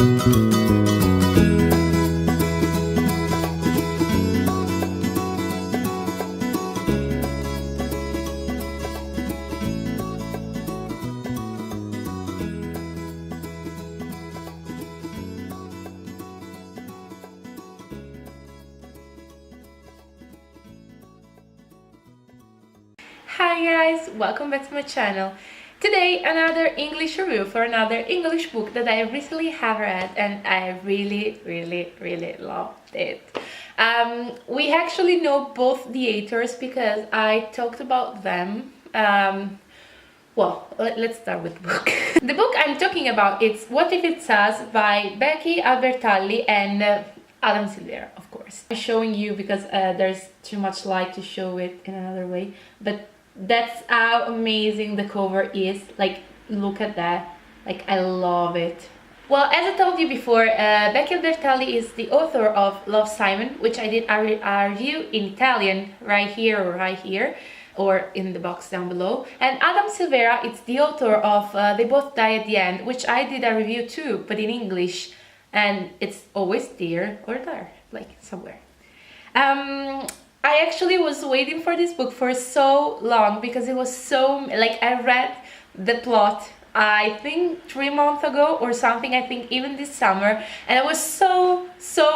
Hi guys, welcome back to my channel. Today another English review for another English book that I recently have read and I really loved it. We actually know both the authors because I talked about them. Well, let's start with the book. The book I'm talking about is What If It's Us by Becky, Albertally and Adam Silvera, of course. I'm showing you because there's too much light to show it in another way, but that's how amazing the cover is. Like, look at that. Like, I love it. Well, as I told you before, Becky Albertally is the author of Love, Simon, which I did a review in Italian right here, or in the box down below. And Adam Silvera is the author of They Both Die at the End, which I did a review too, but in English, and it's always there or there, like somewhere. I actually was waiting for this book for so long because it was so, like, I read the plot I think 3 months ago or something, I think even this summer, and I was so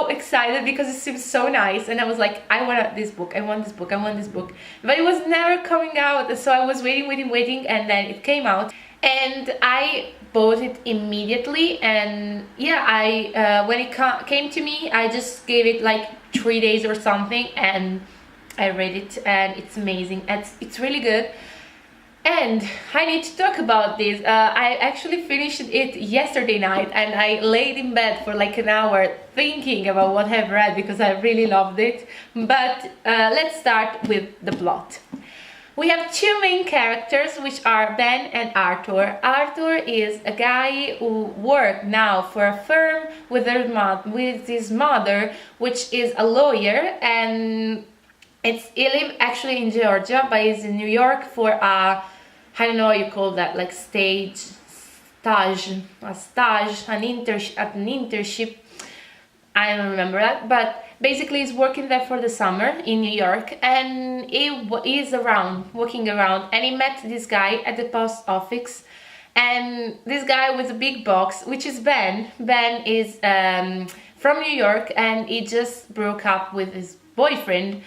excited because it seems so nice, and I was like, I want this book, I want this book, I want this book, but it was never coming out, so I was waiting, and then it came out and I bought it immediately. And yeah, when it came to me, I just gave it like 3 days or something and I read it, and it's amazing. It's really good, and I need to talk about this. I actually finished it yesterday night and I laid in bed for like an hour thinking about what I've read because I really loved it. But let's start with the plot. We have two main characters, which are Ben and Arthur. Arthur is a guy who works now for a firm with his mother, which is a lawyer, and he lives actually in Georgia, but he's in New York for a, I don't know what you call that, like an internship. I don't remember that, but basically he's working there for the summer in New York, and he is walking around, and he met this guy at the post office, and this guy with a big box, which is Ben. Ben is from New York, and he just broke up with his boyfriend,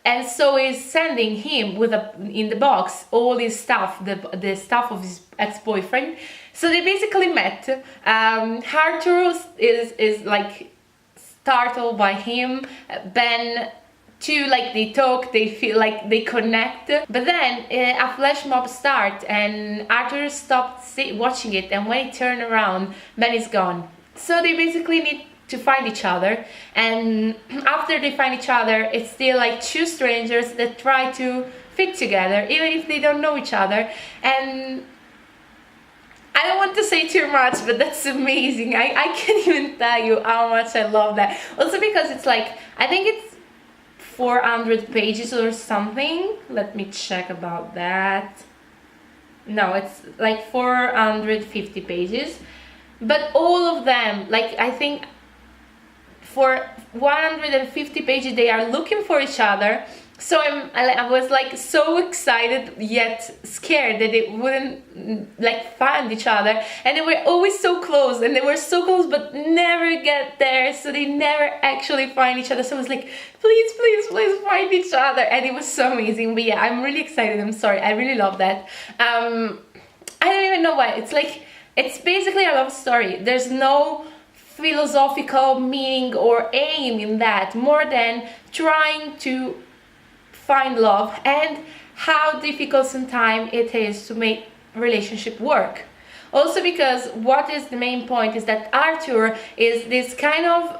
and so he's sending him in the box all his stuff, the stuff of his ex-boyfriend. So they basically met. Arthur is like startled by him. Ben too, like they talk, they feel like they connect. But then a flash mob starts and Arthur stopped watching it, and when he turned around, Ben is gone. So they basically need to find each other, and after they find each other, it's still like two strangers that try to fit together even if they don't know each other. And I don't want to say too much, but that's amazing. I can't even tell you how much I love that. Also because it's like, I think it's 400 pages or something. Let me check about that. No, it's like 450 pages, but all of them, like, I think for 150 pages they are looking for each other. So I was like so excited yet scared that they wouldn't like find each other, and they were always so close, and they were so close but never get there, so they never actually find each other. So I was like, please find each other, and it was so amazing. But yeah, I'm really excited. I'm sorry, I really love that. I don't even know why. It's like, it's basically a love story. There's no philosophical meaning or aim in that, more than trying to find love and how difficult sometimes it is to make relationship work. Also because what is the main point is that Arthur is this kind of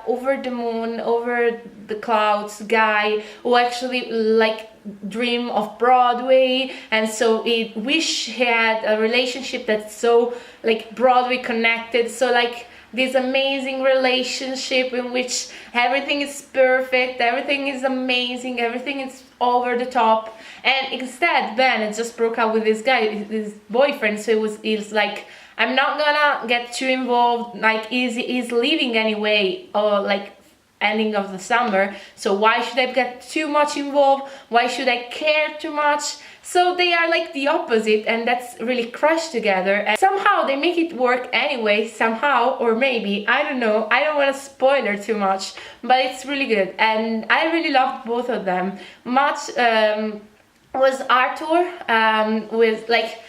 over the moon, over the clouds guy who actually like dream of Broadway, and so he wish he had a relationship that's so like Broadway connected, so like this amazing relationship in which everything is perfect, everything is amazing, everything is over the top. And instead Ben just broke up with this guy, his boyfriend, so he's like I'm not gonna get too involved, like he's leaving anyway, or like ending of the summer, so why should I get too much involved? Why should I care too much? So they are like the opposite, and that's really crushed together, and somehow they make it work anyway, somehow, or maybe, I don't know, I don't want to spoil it too much, but it's really good, and I really loved both of them. Much was Arthur, with like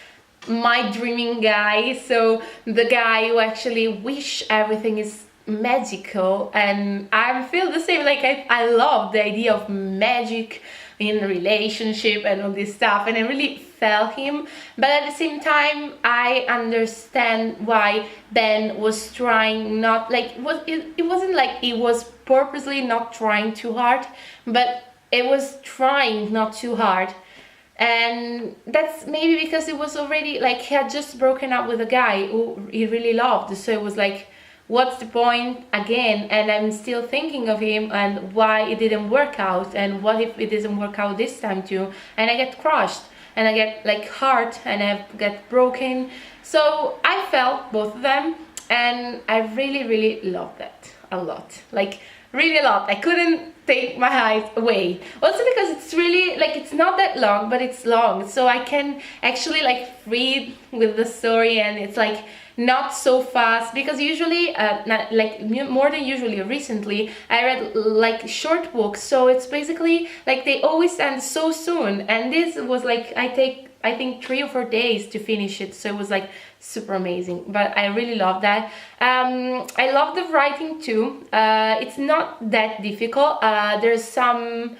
my dreaming guy, so the guy who actually wish everything is magical, and I feel the same, like I love the idea of magic in a relationship and all this stuff, and I really felt him, but at the same time I understand why Ben was trying not, like it wasn't like he was purposely not trying too hard, but it was trying not too hard. And that's maybe because it was already like he had just broken up with a guy who he really loved, so it was like, what's the point again? And I'm still thinking of him and why it didn't work out, and what if it doesn't work out this time too, and I get crushed and I get like hurt and I get broken. So I felt both of them, and I really loved that a lot, like really a lot. I couldn't take my eyes away, also because it's really like, it's not that long, but it's long, so I can actually like read with the story, and it's like not so fast, because usually not, like more than usually recently I read like short books, so it's basically like they always end so soon, and this was like I think 3 or 4 days to finish it, so it was like super amazing. But I really love that. I love the writing too. It's not that difficult. There's some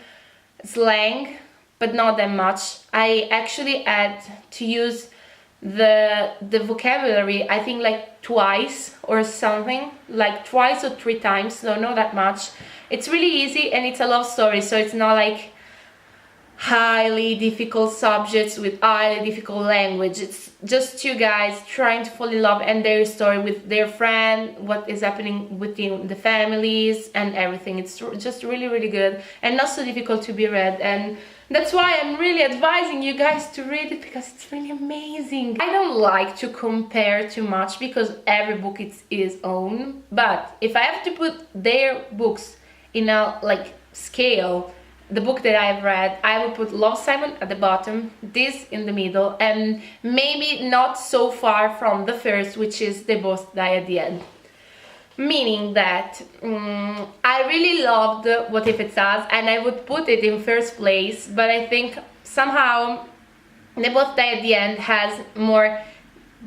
slang, but not that much. I actually had to use the vocabulary, I think like twice or something, like twice or 3 times, so not that much. It's really easy, and it's a love story, so it's not like highly difficult subjects with highly difficult language. It's just 2 guys trying to fall in love, and their story with their friend, what is happening within the families and everything. It's just really good, and not so difficult to be read, and that's why I'm really advising you guys to read it, because it's really amazing. I don't like to compare too much because every book is its own, but if I have to put their books in a like scale, the book that I've read, I will put Love, Simon at the bottom, this in the middle, and maybe not so far from the first, which is They Both Die at the End. Meaning that I really loved What If It's Us, and I would put it in first place, but I think somehow They Both Die at the End has more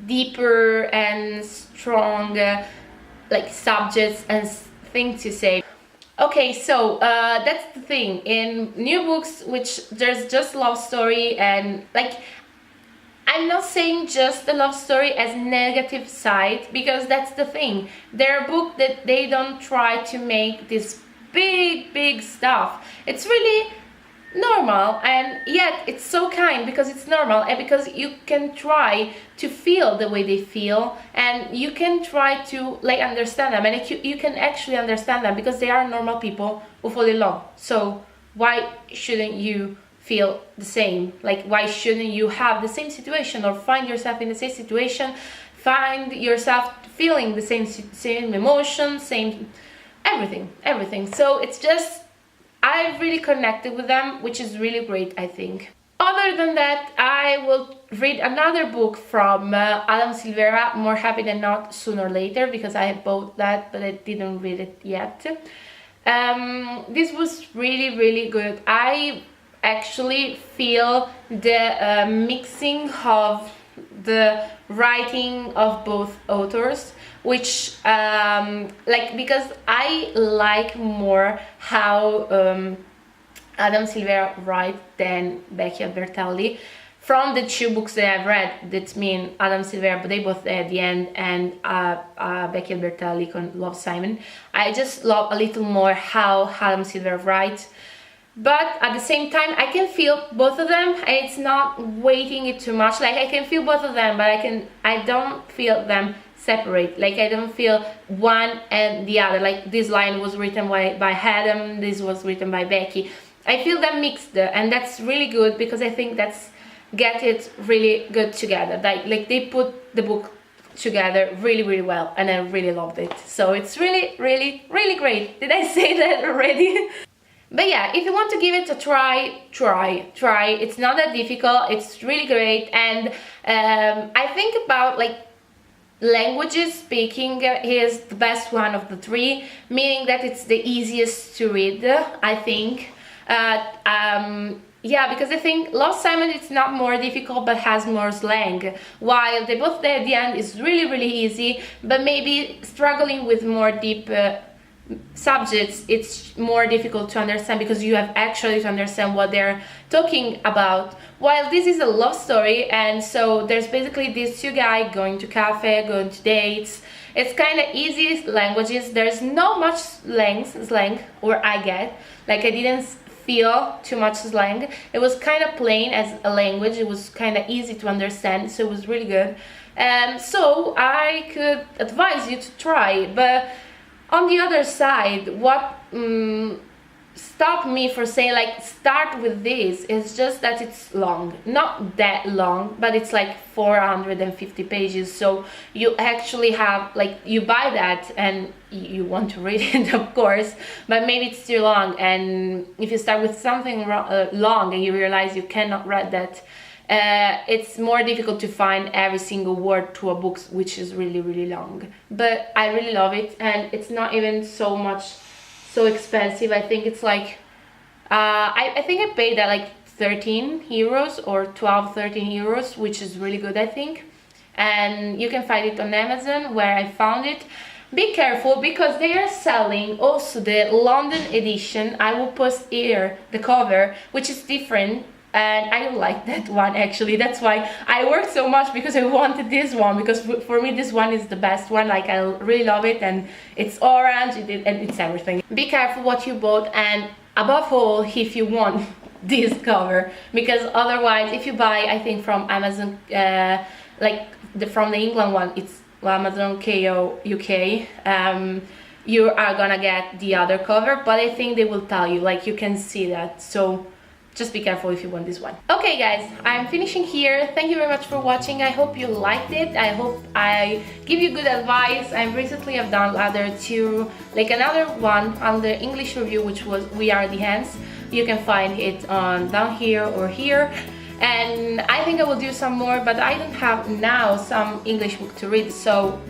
deeper and strong like subjects and things to say. Okay, so that's the thing. In new books, which there's just love story, and like, I'm not saying just the love story as negative side, because that's the thing. They're a book that they don't try to make this big stuff. It's really normal, and yet it's so kind because it's normal, and because you can try to feel the way they feel, and you can try to like understand them, and you can actually understand them because they are normal people who fall in love. So why shouldn't you feel the same? Like, why shouldn't you have the same situation, or find yourself in the same situation, find yourself feeling the same emotion, same everything. So it's just, I really connected with them, which is really great, I think. Other than that, I will read another book from Adam Silvera, More Happy Than Not, sooner or later, because I bought that, but I didn't read it yet. This was really good. I actually feel the mixing of the writing of both authors, which like, because I like more how Adam Silvera writes than Becky Albertally. From the 2 books that I've read, that mean Adam Silvera, But They Both Die at the End, and Becky Albertally con Love, Simon, I just love a little more how Adam Silvera writes. But at the same time, I can feel both of them, and it's not weighting it too much. Like, I can feel both of them, but I don't feel them separate. Like, I don't feel one and the other. Like, this line was written by Adam, this was written by Becky. I feel them mixed, and that's really good, because I think that's get it really good together. Like they put the book together really well, and I really loved it. So it's really great. Did I say that already? But yeah, if you want to give it a try, try. It's not that difficult, it's really great. And I think about like languages, speaking is the best one of the three, meaning that it's the easiest to read, I think. Yeah, because I think Lost Simon it's not more difficult but has more slang, while They Both Die at the End is really easy, but maybe struggling with more deep subjects it's more difficult to understand, because you have actually to understand what they're talking about, while this is a love story. And so there's basically these two guys going to cafe, going to dates. It's kind of easy languages, there's not much slang, or I get, like I didn't feel too much slang. It was kind of plain as a language, it was kind of easy to understand, so it was really good. So I could advise you to try. But on the other side, what stopped me for saying like start with this is just that it's long. Not that long, but it's like 450 pages, so you actually have like, you buy that and you want to read it, of course, but maybe it's too long. And if you start with something long and you realize you cannot read that, it's more difficult to find every single word to a book, which is really long. But I really love it, and it's not even so expensive. I think it's like I think I paid that like 13 euros or 13 euros, which is really good, I think. And you can find it on Amazon, where I found it. Be careful, because they are selling also the London edition. I will post here the cover, which is different, and I like that one actually. That's why I worked so much, because I wanted this one, because for me this one is the best one. Like, I really love it, and it's orange and it's everything. Be careful what you bought, and above all, if you want this cover, because otherwise if you buy, I think from Amazon, from the England one, it's Amazon KO UK, you are gonna get the other cover, but I think they will tell you, like, you can see that, so just be careful if you want this one. Okay guys, I'm finishing here. Thank you very much for watching. I hope you liked it. I hope I give you good advice. I recently have done another one on the English review, which was We Are the Hands. You can find it on down here or here. And I think I will do some more, but I don't have now some English book to read, so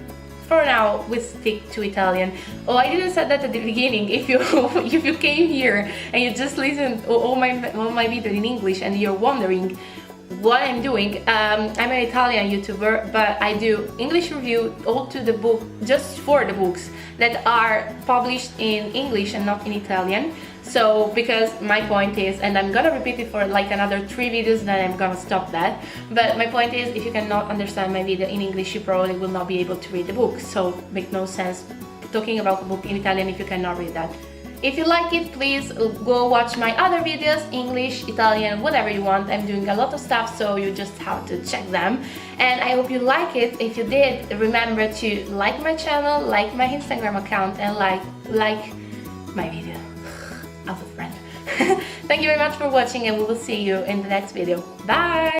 for now we stick to Italian. Oh, I didn't say that at the beginning. If you came here and you just listened all my videos in English and you're wondering what I'm doing, I'm an Italian YouTuber, but I do English review all to the book, just for the books that are published in English and not in Italian. So, because my point is, and I'm gonna repeat it for like another 3 videos, then I'm gonna stop that, but my point is, if you cannot understand my video in English, you probably will not be able to read the book, so make no sense talking about the book in Italian if you cannot read that. If you like it, please go watch my other videos, English, Italian, whatever you want. I'm doing a lot of stuff, so you just have to check them. And I hope you like it. If you did, remember to like my channel, like my Instagram account, and like my video. As a friend. Thank you very much for watching, and we will see you in the next video. Bye!